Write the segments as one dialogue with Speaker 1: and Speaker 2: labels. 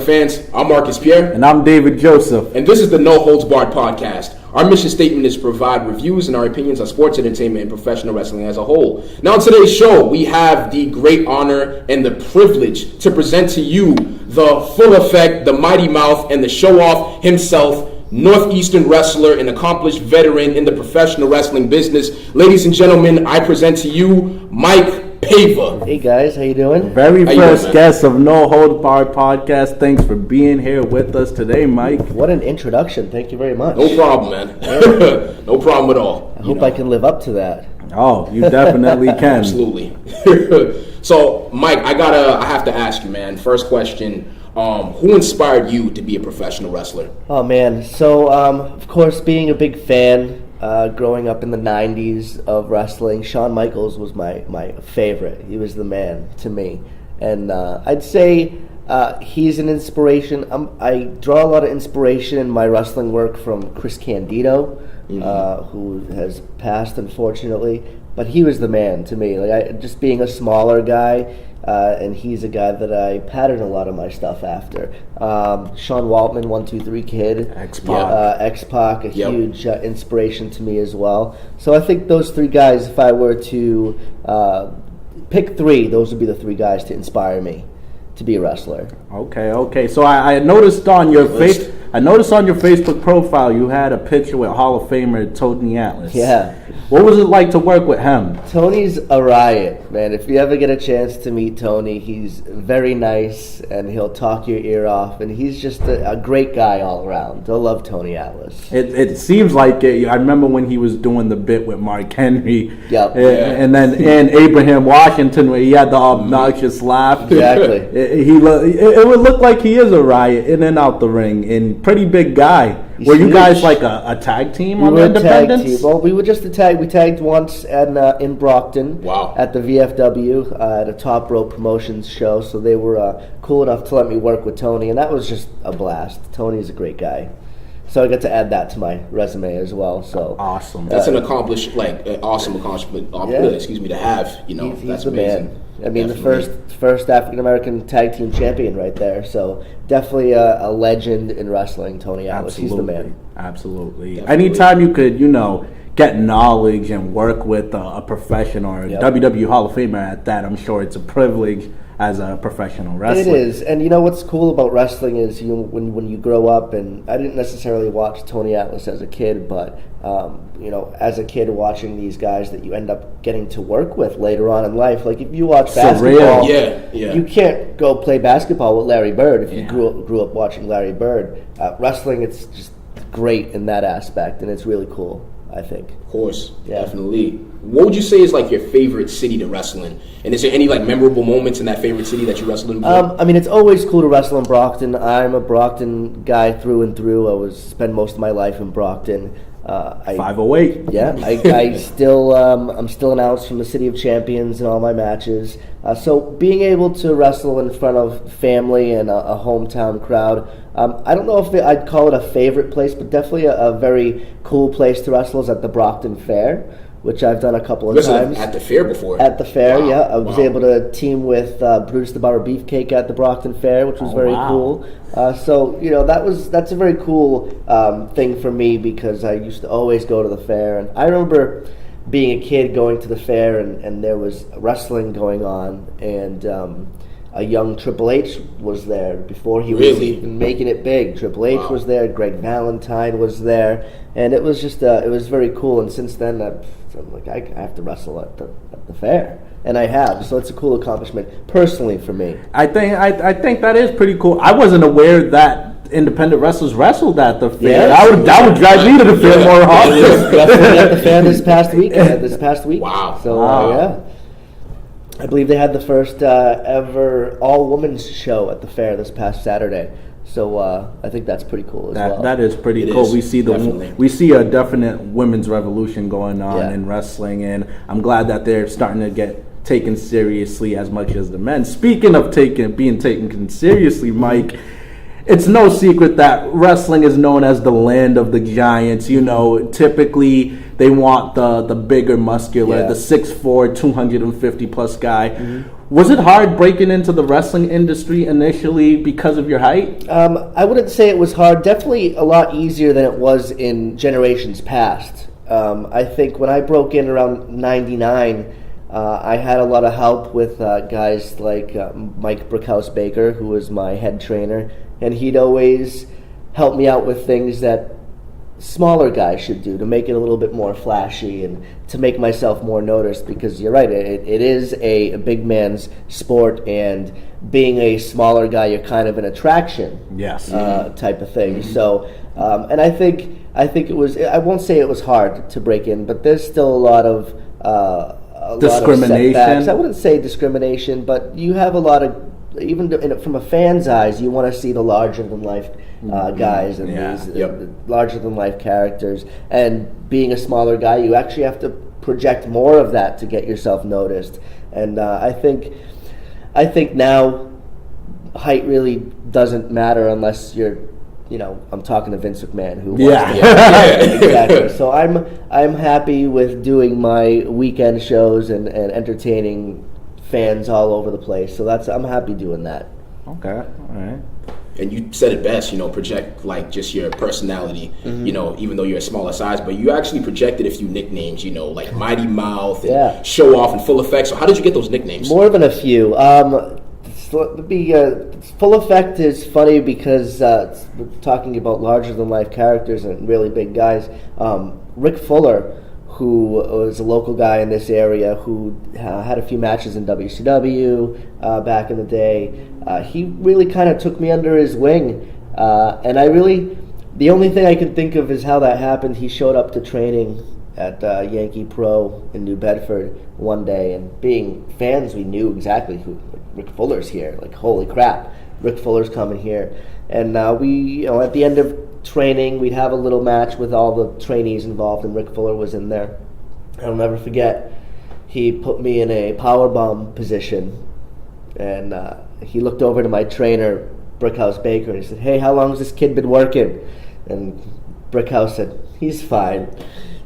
Speaker 1: Fans, I'm Marcus Pierre.
Speaker 2: And I'm David Joseph.
Speaker 1: And this is the No Holds Barred podcast. Our mission statement is to provide reviews and our opinions on sports entertainment and professional wrestling as a whole. Now, on today's show, we have the great honor and the privilege to present to you the full effect, the mighty mouth, and the show-off himself, Northeastern wrestler and accomplished veteran in the professional wrestling business. Ladies and gentlemen, I present to you Mike Paiva.
Speaker 3: Hey guys, how you doing?
Speaker 2: Very first guest of No Hold Barred podcast. Thanks for being here with us today, Mike.
Speaker 3: What an introduction. Thank you very much.
Speaker 1: No problem, man. No problem at all.
Speaker 3: I hope I can live up to that.
Speaker 2: Oh, you definitely can.
Speaker 1: Absolutely. So, Mike, I have to ask you, man. First question. Who inspired you to be a professional wrestler?
Speaker 3: Oh man, so of course, being a big fan, growing up in the 90s of wrestling, Shawn Michaels was my favorite. He was the man to me. And I'd say he's an inspiration. I draw a lot of inspiration in my wrestling work from Chris Candido, who has passed, unfortunately. But he was the man to me. Just being a smaller guy, and he's a guy that I pattern a lot of my stuff after. Sean Waltman, 1-2-3 Kid, X-Pac, a huge inspiration to me as well. So I think those three guys, if I were to pick three, those would be the three guys to inspire me to be a wrestler.
Speaker 2: Okay. So I noticed on your Facebook profile you had a picture with Hall of Famer Tony Atlas.
Speaker 3: Yeah.
Speaker 2: What was it like to work with him?
Speaker 3: Tony's a riot, man. If you ever get a chance to meet Tony, he's very nice and he'll talk your ear off, and he's just a great guy all around. I love Tony Atlas.
Speaker 2: It seems like it. I remember when he was doing the bit with Mark Henry.
Speaker 3: Yep.
Speaker 2: And then Abraham Washington, where he had the obnoxious laugh.
Speaker 3: Exactly.
Speaker 2: It would look like he is a riot in and out the ring, and pretty big guy. Were you guys like a tag team on the Independence?
Speaker 3: Tag team. Well, we were just a tag. We tagged once in Brockton.
Speaker 1: Wow. At
Speaker 3: the VFW at a Top Rope Promotions show. So they were cool enough to let me work with Tony, and that was just a blast. Tony's a great guy. So I got to add that to my resume as well. So
Speaker 2: awesome.
Speaker 1: That's an awesome accomplishment. To have.
Speaker 3: He's
Speaker 1: that's
Speaker 3: the
Speaker 1: amazing.
Speaker 3: man. I mean, the first African American tag team champion right there. So definitely a legend in wrestling, Tony Atlas. He's the man.
Speaker 2: Absolutely. Anytime you could, get knowledge and work with a professional or a WWE Hall of Famer at that, I'm sure it's a privilege as a professional wrestler.
Speaker 3: It is. And what's cool about wrestling is when you grow up, and I didn't necessarily watch Tony Atlas as a kid, but as a kid watching these guys that you end up getting to work with later on in life. Like if you watch basketball, you can't go play basketball with Larry Bird if you grew up watching Larry Bird. Wrestling, it's just great in that aspect, and it's really cool, I think.
Speaker 1: Of course, definitely. What would you say is like your favorite city to wrestle in? And is there any like memorable moments in that favorite city that you wrestled in?
Speaker 3: It's always cool to wrestle in Brockton. I'm a Brockton guy through and through. I spend most of my life in Brockton.
Speaker 2: 508.
Speaker 3: Yeah, I'm still announced from the City of Champions in all my matches. So being able to wrestle in front of family and a hometown crowd, I don't know if I'd call it a favorite place, but definitely a very cool place to wrestle is at the Brockton Fair, which I've done a couple of times.
Speaker 1: At the fair before?
Speaker 3: At the fair, wow. I was able to team with Bruce the Barber Beefcake at the Brockton Fair, which was very cool. So that's a very cool thing for me because I used to always go to the fair. And I remember being a kid going to the fair and there was wrestling going on, and a young Triple H was there before he was even making it big. Triple H was there, Greg Valentine was there, and it was just it was very cool. And since then, I'm like, I have to wrestle at the fair, and I have. So it's a cool accomplishment personally for me.
Speaker 2: I think that is pretty cool. I wasn't aware that independent wrestlers wrestled at the fair. That would drive me to the fair more often.
Speaker 3: Definitely at the fair this past week.
Speaker 1: Wow.
Speaker 3: So I believe they had the first ever all-women's show at the fair this past Saturday. So I think that's pretty cool as well.
Speaker 2: That is pretty cool. We see a definite women's revolution going on in wrestling, and I'm glad that they're starting to get taken seriously as much as the men. Speaking of being taken seriously, Mike, it's no secret that wrestling is known as the land of the giants. Typically they want the bigger, muscular, the 6'4", 250 plus guy. Mm-hmm. Was it hard breaking into the wrestling industry initially because of your height?
Speaker 3: I wouldn't say it was hard. Definitely a lot easier than it was in generations past. I think when I broke in around 99, I had a lot of help with guys like Mike Baker, who was my head trainer, and he'd always help me out with things that smaller guys should do to make it a little bit more flashy and to make myself more noticed, because you're right, it is a big man's sport, and being a smaller guy, you're kind of an attraction,
Speaker 2: yes,
Speaker 3: type of thing. So, and I think it was, I won't say it was hard to break in, but there's still a lot of
Speaker 2: discrimination.
Speaker 3: I wouldn't say discrimination, but you have a lot of, even from a fan's eyes, you want to see the larger-than-life guys and these larger-than-life characters. And being a smaller guy, you actually have to project more of that to get yourself noticed. And I think now height really doesn't matter unless you're, I'm talking to Vince McMahon, who wants to exactly. So I'm happy with doing my weekend shows and entertaining fans all over the place. So I'm happy doing that.
Speaker 2: Okay, all right.
Speaker 1: And you said it best, project like just your personality, even though you're a smaller size, but you actually projected a few nicknames, like Mighty Mouth and Show Off and Full Effect. So how did you get those nicknames?
Speaker 3: More than a few. Full Effect is funny because we're talking about larger than life characters and really big guys. Rick Fuller, who was a local guy in this area who had a few matches in WCW back in the day. He really kind of took me under his wing. And the only thing I can think of is how that happened. He showed up to training at Yankee Pro in New Bedford one day, and being fans, we knew exactly who Rick Fuller's here. Like, holy crap, Rick Fuller's coming here. And we, at the end of training, we'd have a little match with all the trainees involved, and Rick Fuller was in there. I'll never forget, he put me in a powerbomb position, and he looked over to my trainer, Brickhouse Baker, and he said, "Hey, how long has this kid been working?" And Brickhouse said, "He's fine."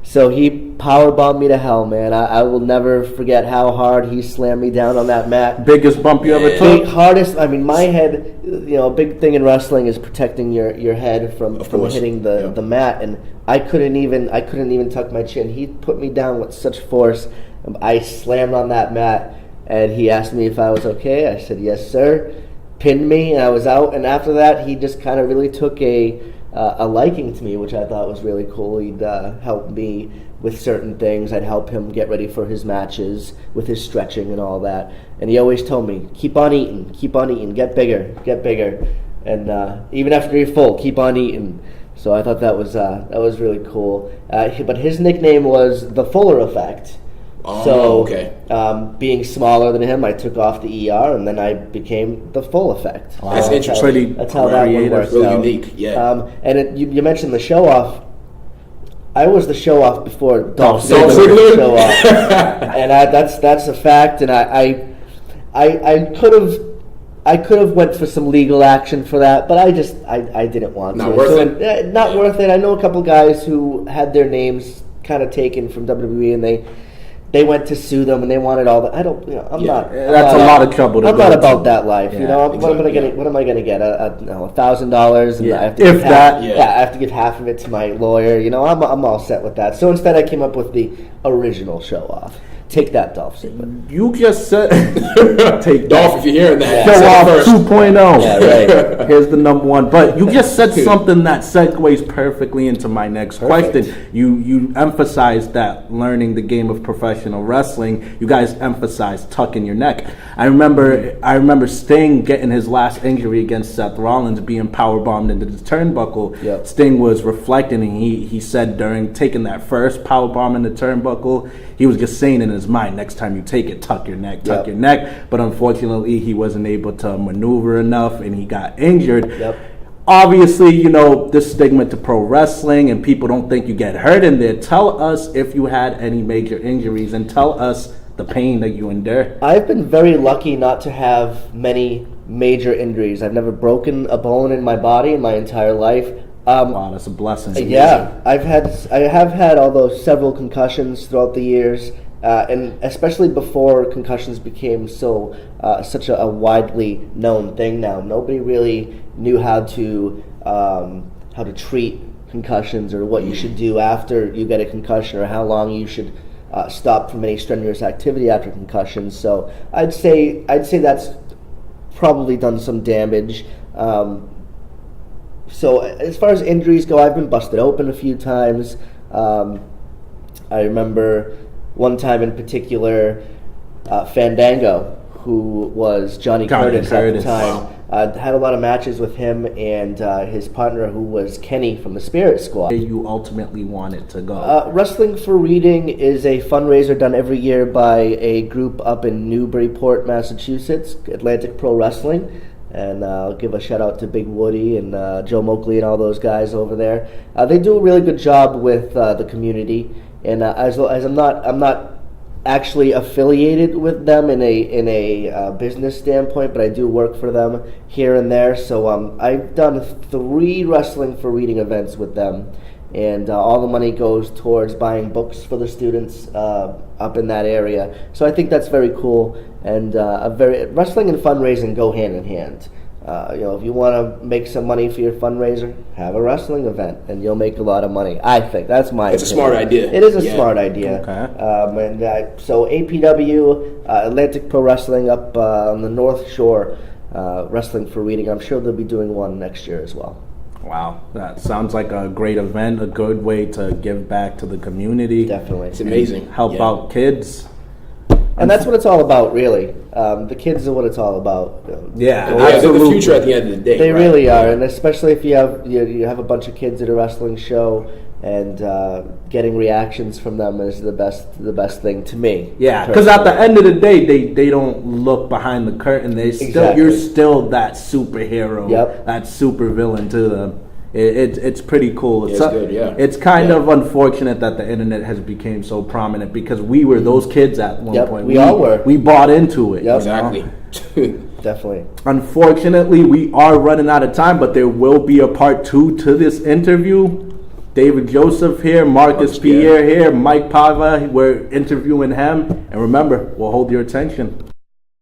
Speaker 3: So he powerbombed me to hell, man. I will never forget how hard he slammed me down on that mat.
Speaker 2: Biggest bump you ever took?
Speaker 3: Hardest. I mean, my head. A big thing in wrestling is protecting your head from hitting the mat, and I couldn't even tuck my chin. He put me down with such force. I slammed on that mat, and he asked me if I was okay. I said yes, sir. Pinned me, and I was out. And after that, he just kind of really took a liking to me, which I thought was really cool. He'd help me with certain things. I'd help him get ready for his matches with his stretching and all that. And he always told me, keep on eating, get bigger. And even after you're full, keep on eating. So I thought that was really cool. But his nickname was the Fuller Effect.
Speaker 1: Oh,
Speaker 3: so,
Speaker 1: okay.
Speaker 3: Being smaller than him, I took off the ER, and then I became the Full Effect.
Speaker 1: Wow. That's interesting.
Speaker 3: That's how that one works.
Speaker 1: Really unique, yeah.
Speaker 3: And you mentioned the Show Off. I was the Show Off before Dolph
Speaker 1: Ziggler
Speaker 3: was the Show Off, and that's a fact. And I could have went for some legal action for that, but I didn't want to.
Speaker 1: Not worth it.
Speaker 3: Not worth it. I know a couple guys who had their names kind of taken from WWE, and they went to sue them, and they wanted all that. I don't. I'm not.
Speaker 2: That's a lot of trouble.
Speaker 3: I'm not about that life.
Speaker 2: Yeah,
Speaker 3: What am I gonna get? $1,000, and I have to
Speaker 2: if that.
Speaker 3: I have to give half of it to my lawyer. I'm all set with that. So instead, I came up with the original Show Off. Take that, Dolph Ziggler.
Speaker 2: You just said
Speaker 1: take Dolph if you're hearing that.
Speaker 2: Show Off 2.0.
Speaker 3: Yeah, right.
Speaker 2: Here's the number one. But you just said something that segues perfectly into my next question. You emphasized that learning the game of professional wrestling, you guys emphasized tucking your neck. I remember Sting getting his last injury against Seth Rollins, being powerbombed into the turnbuckle.
Speaker 3: Yep.
Speaker 2: Sting was reflecting, and he said during taking that first powerbomb in the turnbuckle, he was just saying in his mind, next time you take it, tuck your neck. But unfortunately, he wasn't able to maneuver enough, and he got injured.
Speaker 3: Yep.
Speaker 2: Obviously, this stigma to pro wrestling, and people don't think you get hurt in there. Tell us if you had any major injuries, and tell us the pain that you endure.
Speaker 3: I've been very lucky not to have many major injuries. I've never broken a bone in my body in my entire life.
Speaker 2: Wow, that's a blessing.
Speaker 3: Yeah, I have had, although several concussions throughout the years, and especially before concussions became such a widely known thing now. Nobody really knew how to treat concussions, or what you should do after you get a concussion, or how long you should stop from any strenuous activity after concussions. So I'd say that's probably done some damage. So as far as injuries go, I've been busted open a few times. I remember one time in particular, Fandango, who was Johnny Curtis at the time, had a lot of matches with him and his partner, who was Kenny from the Spirit Squad.
Speaker 2: Where you ultimately want it to go?
Speaker 3: Wrestling for Reading is a fundraiser done every year by a group up in Newburyport, Massachusetts, Atlantic Pro Wrestling. And I'll give a shout out to Big Woody and Joe Moakley and all those guys over there. They do a really good job with the community, and as I'm not actually affiliated with them in a business standpoint, but I do work for them here and there. So I've done 3 Wrestling for Reading events with them, and all the money goes towards buying books for the students up in that area. So I think that's very cool, and wrestling and fundraising go hand in hand. If you want to make some money for your fundraiser, have a wrestling event, and you'll make a lot of money. I think that's my.
Speaker 1: It's opinion. A smart idea.
Speaker 3: It is a smart idea.
Speaker 2: Okay.
Speaker 3: So APW, Atlantic Pro Wrestling up on the North Shore, Wrestling for Reading. I'm sure they'll be doing one next year as well.
Speaker 2: Wow, that sounds like a great event, a good way to give back to the community.
Speaker 3: Definitely.
Speaker 1: It's amazing.
Speaker 2: Help out kids.
Speaker 3: And that's what it's all about, really. The kids are what it's all about.
Speaker 2: Yeah,
Speaker 1: they're the future at the end of the day.
Speaker 3: They really are, and especially if you have a bunch of kids at a wrestling show, and getting reactions from them is the best thing to me.
Speaker 2: Yeah, because at the end of the day, they don't look behind the curtain. You're still that superhero, that super villain to them. It's pretty cool.
Speaker 1: It's good, yeah.
Speaker 2: It's kind of unfortunate that the internet has become so prominent, because we were those kids at one point.
Speaker 3: We all were.
Speaker 2: We bought into it.
Speaker 3: Yep.
Speaker 1: Exactly.
Speaker 3: Definitely.
Speaker 2: Unfortunately, we are running out of time, but there will be a part 2 to this interview. David Joseph here, Marcus Pierre here, Mike Paiva. We're interviewing him. And remember, we'll hold your attention.